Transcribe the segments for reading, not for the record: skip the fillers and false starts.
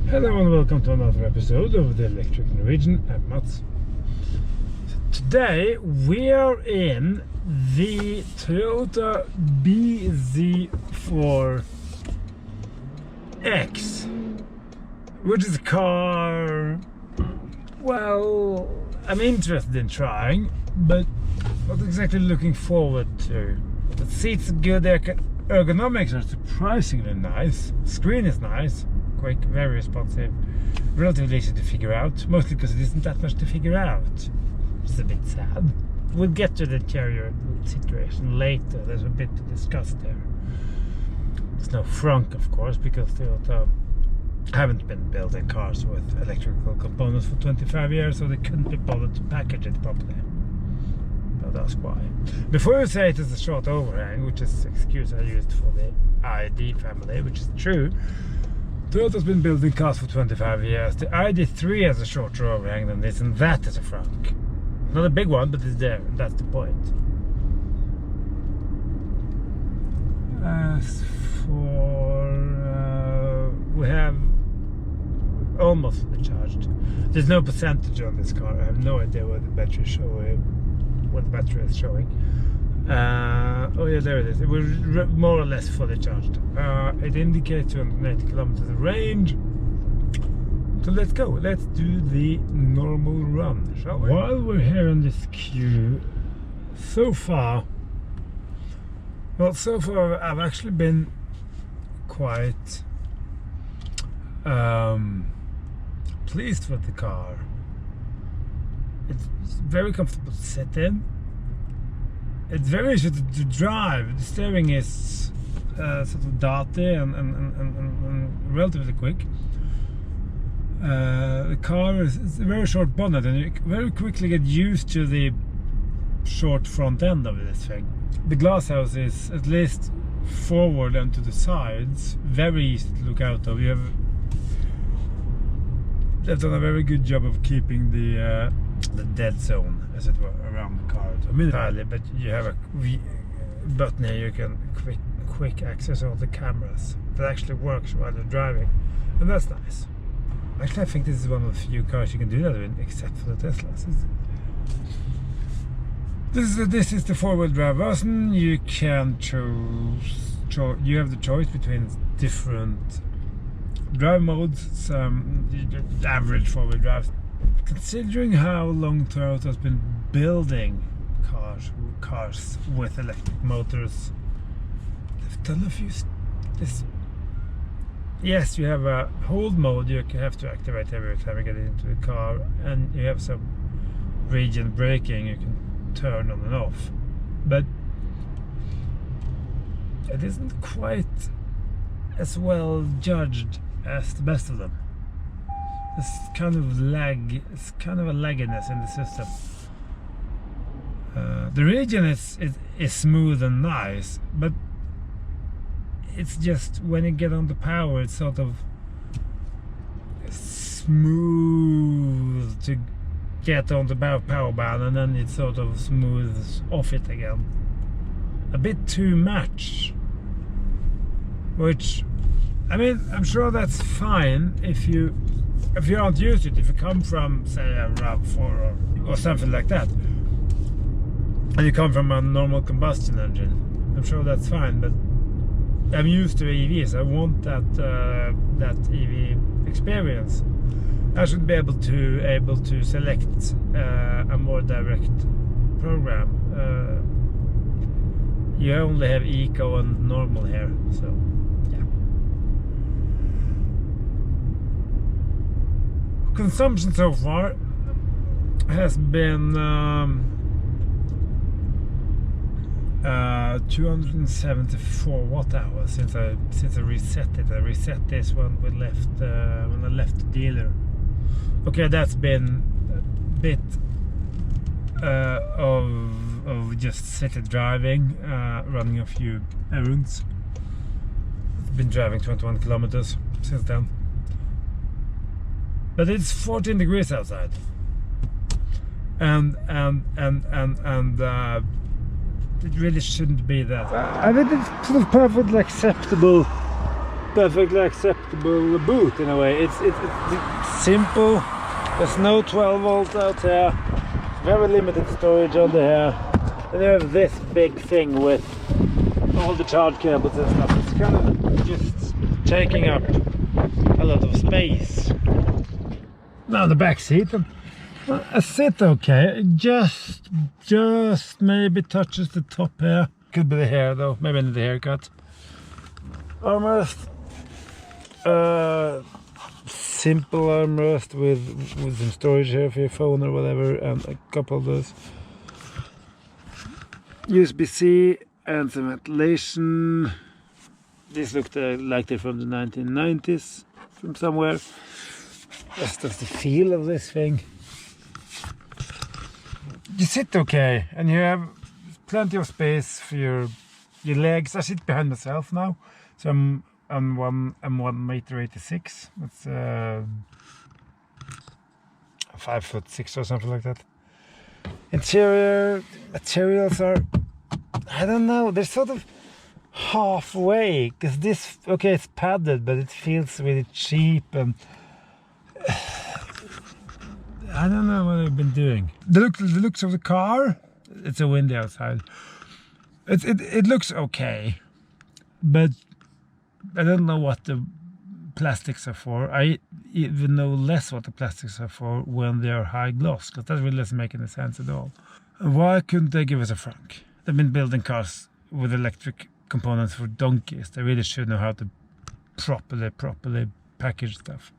Hello and welcome to another episode of the Electric Norwegian. I'm Mats. Today we are in the Toyota BZ4X, which is a car, well, I'm interested in trying, but not exactly looking forward to. The seats are good, their ergonomics are surprisingly nice, screen is nice, quick, very responsive, relatively easy to figure out, mostly because it isn't that much to figure out. It's a bit sad. We'll get to the interior situation later. There's a bit to discuss there. There's no frunk, of course, because Toyota haven't been building cars with electrical components for 25 years, so they couldn't be bothered to package it properly. But ask why. Before you say it is a short overhang, which is the excuse I used for the ID family, which is true, Toyota's been building cars for 25 years. The ID3 has a shorter overhang than this, and that is a frunk. Not a big one, but it's there. That's the point. As for... we have almost fully charged. There's no percentage on this car. I have no idea what the battery is showing. What the battery is showing. Oh yeah, there it is. It was more or less fully charged. It indicates 280 kilometers of range. So let's go. Let's do the normal run, shall we? While we're here in this queue, so far I've actually been quite pleased with the car. It's very comfortable to sit in. It's very easy to drive. The steering is sort of dirty and relatively quick. The car is a very short bonnet, and you very quickly get used to the short front end of this thing. The glass house is, at least forward and to the sides, very easy to look out of. They've done a very good job of keeping the dead zone, as it were, around the car. I mean, entirely, but you have a button here you can quick access all the cameras. That actually works while you're driving, and that's nice. Actually, I think this is one of the few cars you can do that with, except for the Teslas. This is the four-wheel drive version. You can choose. You have the choice between different drive modes. Some average four-wheel drive. Considering how long Toyota has been building cars with electric motors, they've done a few. Yes, you have a hold mode you have to activate every time you get into the car, and you have some region braking you can turn on and off, but it isn't quite as well judged as the best of them. It's kind of a lagginess in the system. The region is smooth and nice, but it's just when you get on the power, it's sort of smooth to get on the power band, and then it sort of smooths off it again. A bit too much. Which, I mean, I'm sure that's fine if you aren't used to it. If you come from, say, a RAV4 or something like that, and you come from a normal combustion engine, I'm sure that's fine, but I'm used to EVs. I want that EV experience. I should be able to select a more direct program. You only have eco and normal here, so yeah. Consumption so far has been 274 watt hours since I reset it. I reset this when I left the dealer. Okay, that's been a bit of just city driving, running a few errands. I've been driving 21 kilometers since then. But it's 14 degrees outside, and it really shouldn't be that. I think it's sort of perfectly acceptable perfectly acceptable boot in a way. It's simple. There's no 12 volt out here. Very limited storage on here. And you have this big thing with all the charge cables and stuff. It's kind of just taking up a lot of space. Now the back seat. I sit okay. Just maybe touches the top here. Could be the hair though. Maybe I need the haircut. Armrest. Simple armrest with some storage here for your phone or whatever, and a couple of those. USB-C and some ventilation. These look like they're from the 1990s, from somewhere. Just the feel of this thing. You sit okay, and you have plenty of space for your legs. I sit behind myself now, so I'm 1.86 meters. That's 5'6" or something like that. Interior materials are, I don't know, they're sort of halfway, because this, okay, it's padded, but it feels really cheap, and I don't know what I've been doing. The looks of the car, it's a windy outside. It looks okay, but I don't know what the plastics are for. I even know less what the plastics are for when they are high gloss, because that really doesn't make any sense at all. Why couldn't they give us a frunk? They've been building cars with electric components for donkeys. They really should know how to properly package stuff.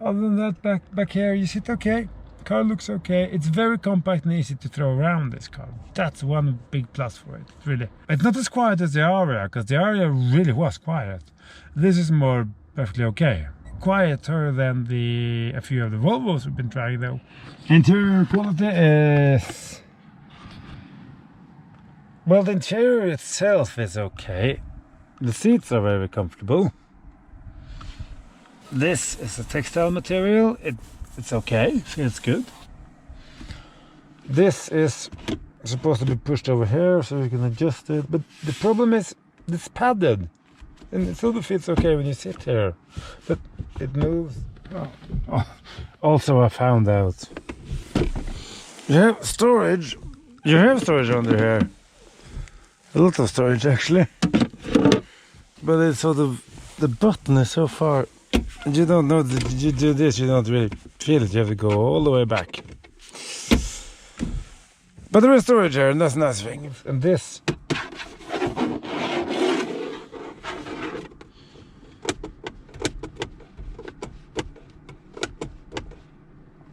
Other than that, back here you sit okay. Car looks okay. It's very compact and easy to throw around this car. That's one big plus for it, really. It's not as quiet as the Aria, because the Aria really was quiet. This is more perfectly okay. Quieter than a few of the Volvos we've been trying though. Interior quality is... well, the interior itself is okay. The seats are very comfortable. This is a textile material. It's okay, feels good. This is supposed to be pushed over here so you can adjust it, but the problem is it's padded, and it sort of feels okay when you sit here, but it moves. Also, I found out you have storage under here, a lot of storage actually, but it's sort of, the button is so far. You don't know that you do this, you don't really feel it, you have to go all the way back. But there is storage here, and that's a nice thing. And this,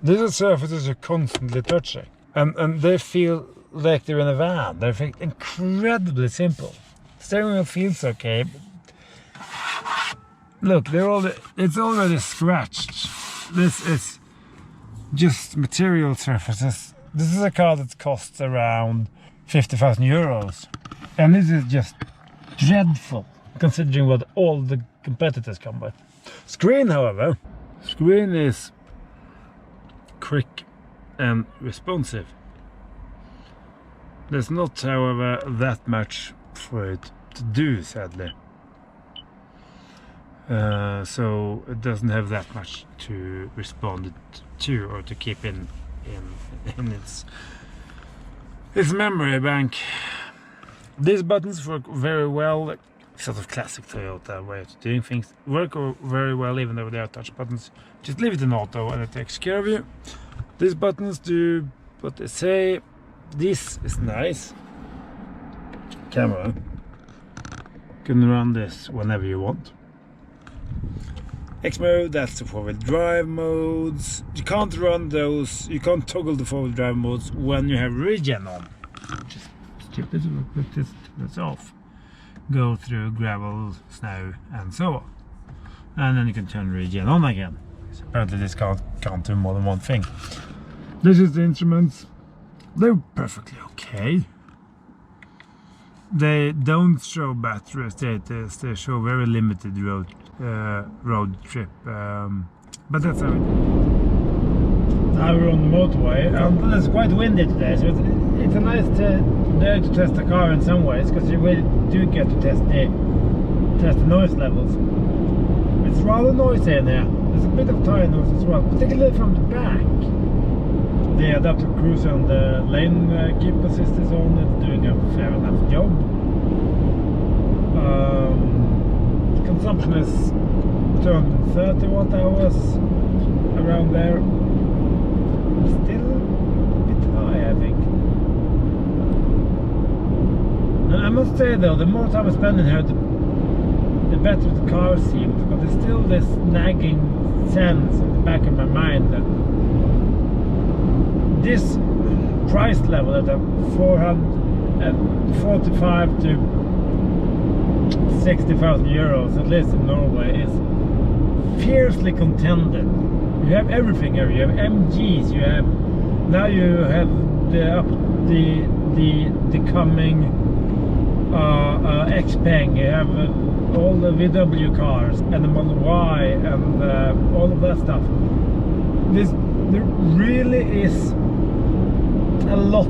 these are surfaces you're constantly touching, and they feel like they're in a van. They're incredibly simple. Steering wheel feels okay. Look, it's already scratched. This is just material surfaces. This is a car that costs around 50,000 euros. And this is just dreadful, considering what all the competitors come with. Screen, however, screen is quick and responsive. There's not, however, that much for it to do, sadly. So it doesn't have that much to respond to, or to keep in its memory bank. These buttons work very well, sort of classic Toyota way of doing things. Work very well even though they are touch buttons. Just leave it in auto and it takes care of you. These buttons do what they say. This is nice. Camera. You can run this whenever you want. X mode, that's the 4-wheel drive modes. You can't run those, you can't toggle the 4-wheel drive modes when you have regen on, which is stupid. Put this off. Go through gravel, snow, and so on. And then you can turn regen on again. So apparently this can't do more than one thing. This is the instruments. They're perfectly okay. They don't show battery status, they show very limited road trip, but that's how it is. Now we're on the motorway, and it's quite windy today, so it's a nice day to test the car in some ways, because you really do get to test the test the noise levels. It's rather noisy in here. There's a bit of tire noise as well. Particularly from the back. The adaptive cruise and the lane keep assist is on. It's doing a fair enough job. The consumption is 230 watt hours, around there. Still a bit high, I think. And I must say though, the more time I spend in here, the better the car seems. But there's still this nagging sense in the back of my mind that this price level at 445 to 60,000 euros, at least in Norway, is fiercely contended. You have everything here. You have MGs. You have the coming Xpeng. You have all the VW cars and the Model Y and all of that stuff. There really is a lot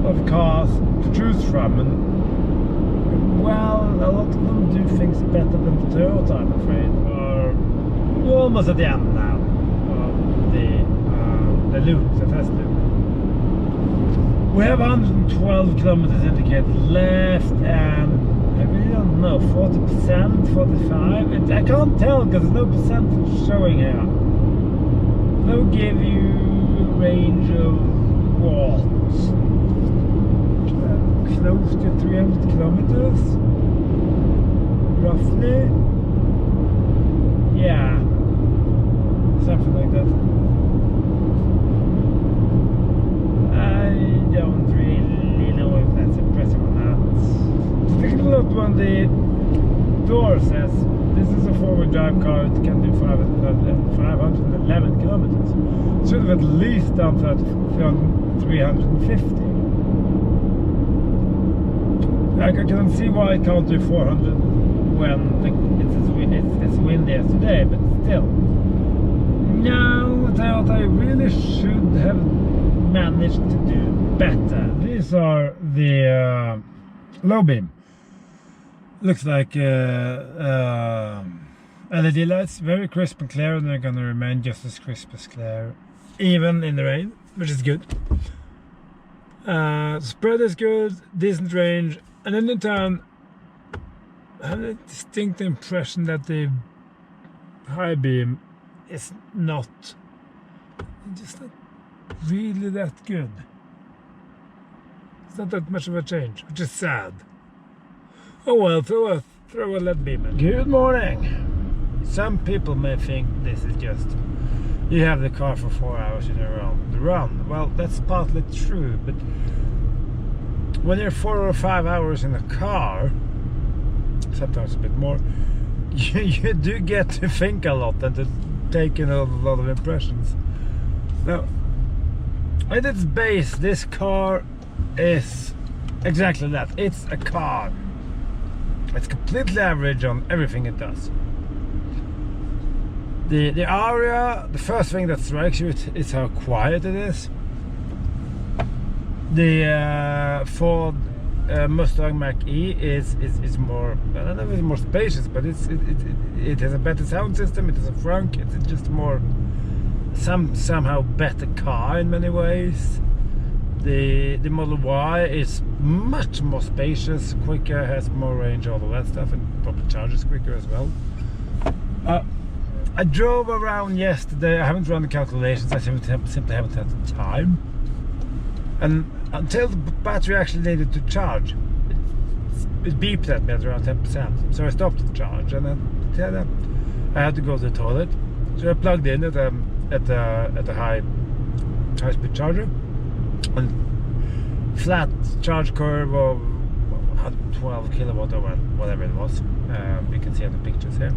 of cars to choose from, and well, a lot of them do things better than the Toyota, I'm afraid. We're almost at the end now of the loop, the test loop. We have 112 kilometers indicated left, and I really don't know, 40%, 45%. I can't tell because there's no percentage showing here. They'll give you a range of what? Close to 300 kilometers, roughly. Yeah, something like that. I don't really know if that's impressive or not. Take a look when the door says this is a four-wheel drive car. It can do 511 kilometers. It should have at least done 350. I can see why I can't do 400 when it's windy as today, but still. No, Toyota really should have managed to do better. These are the low beam. Looks like LED lights, very crisp and clear, and they're gonna remain just as crisp as clear, even in the rain, which is good. Spread is good, decent range, and in the turn, I have a distinct impression that the high beam is not really that good. It's not that much of a change, which is sad. Oh well, throw a LED beam in. Good morning. Some people may think this is just you have the car for 4 hours in a run. Well, that's partly true, but when you're 4 or 5 hours in a car, sometimes a bit more, you do get to think a lot and to take in a lot of impressions. Now, at its base, this car is exactly that. It's a car. It's completely average on everything it does. The area, the first thing that strikes you is how quiet it is. The Ford Mustang Mach-E is more, I don't know if it's more spacious, but it has a better sound system. It has a frunk. It's just more somehow better car in many ways. The Model Y is much more spacious, quicker, has more range, all of that stuff, and probably charges quicker as well. I drove around yesterday. I haven't run the calculations. I simply haven't had the time. And until the battery actually needed to charge, it beeped at me at around 10%. So I stopped the charge, and then I had to go to the toilet. So I plugged in at a high-speed charger, and flat charge curve of 112 kilowatt or whatever it was. You can see on the pictures here.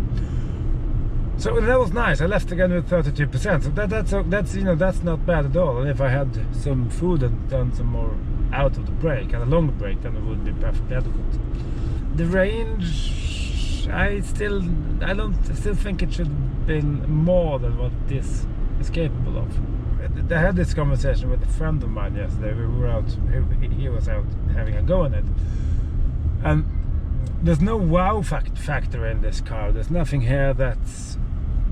So that was nice. I left again with 32%. So that's that's not bad at all. And if I had some food and done some more out of the break and a longer break, then it would be perfectly adequate. The range, I still think it should have been more than what this is capable of. I had this conversation with a friend of mine yesterday. We were out. He was out having a go on it, and there's no wow factor in this car. There's nothing here that's,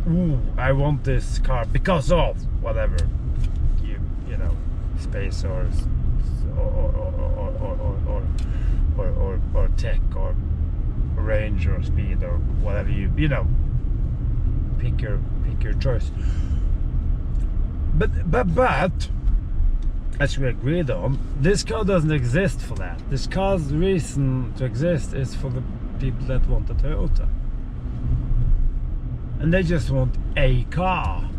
ooh, I want this car because of whatever, you know, space or tech or range or speed or whatever you know. Pick your choice. But as we agreed on, this car doesn't exist for that. This car's reason to exist is for the people that want a Toyota. And they just want a car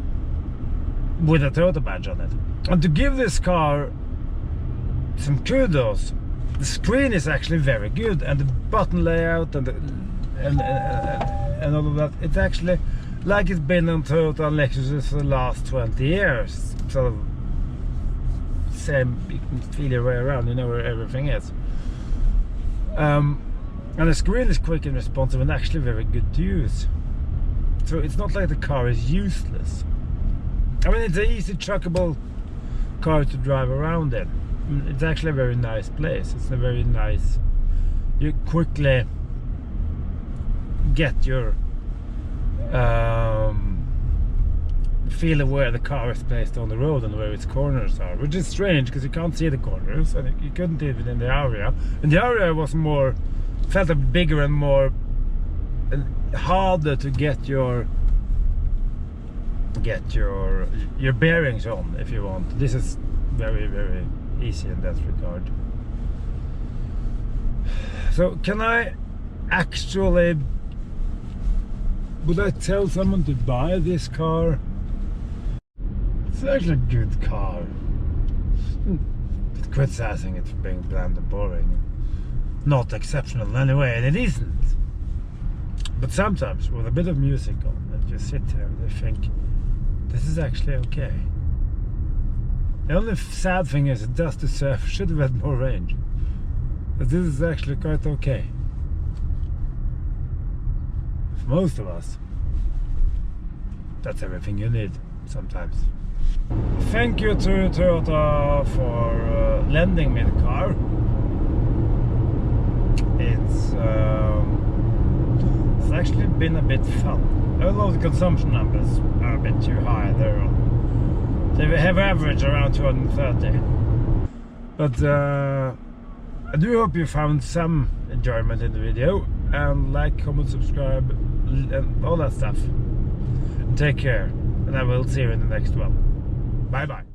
with a Toyota badge on it. And to give this car some kudos, the screen is actually very good, and the button layout and all of that, it's actually like it's been on Toyota and Lexuses for the last 20 years. Sort of same, you can feel your way around, you know where everything is. And the screen is quick and responsive and actually very good to use. So it's not like the car is useless. I mean, it's an easy truckable car to drive around in. It's actually a very nice place. It's a very nice, you quickly get your feel of where the car is placed on the road and where its corners are, which is strange because you can't see the corners and you couldn't even in the area. And the area was more, felt a bit bigger and more harder to get your bearings on if you want. This is very, very easy in that regard. So can I actually, would I tell someone to buy this car? It's actually a good car. But criticizing it for being bland and boring, not exceptional in any way, and it isn't. But sometimes with a bit of music on and you sit here and you think, this is actually okay. The only sad thing is it does deserve, should have had more range. But this is actually quite okay. For most of us, that's everything you need sometimes. Thank you to Toyota for lending me the car. It's actually been a bit fun. Although the consumption numbers are a bit too high. They have average around 230. But I do hope you found some enjoyment in the video, and like, comment, subscribe, and all that stuff. Take care, and I will see you in the next one. Bye bye.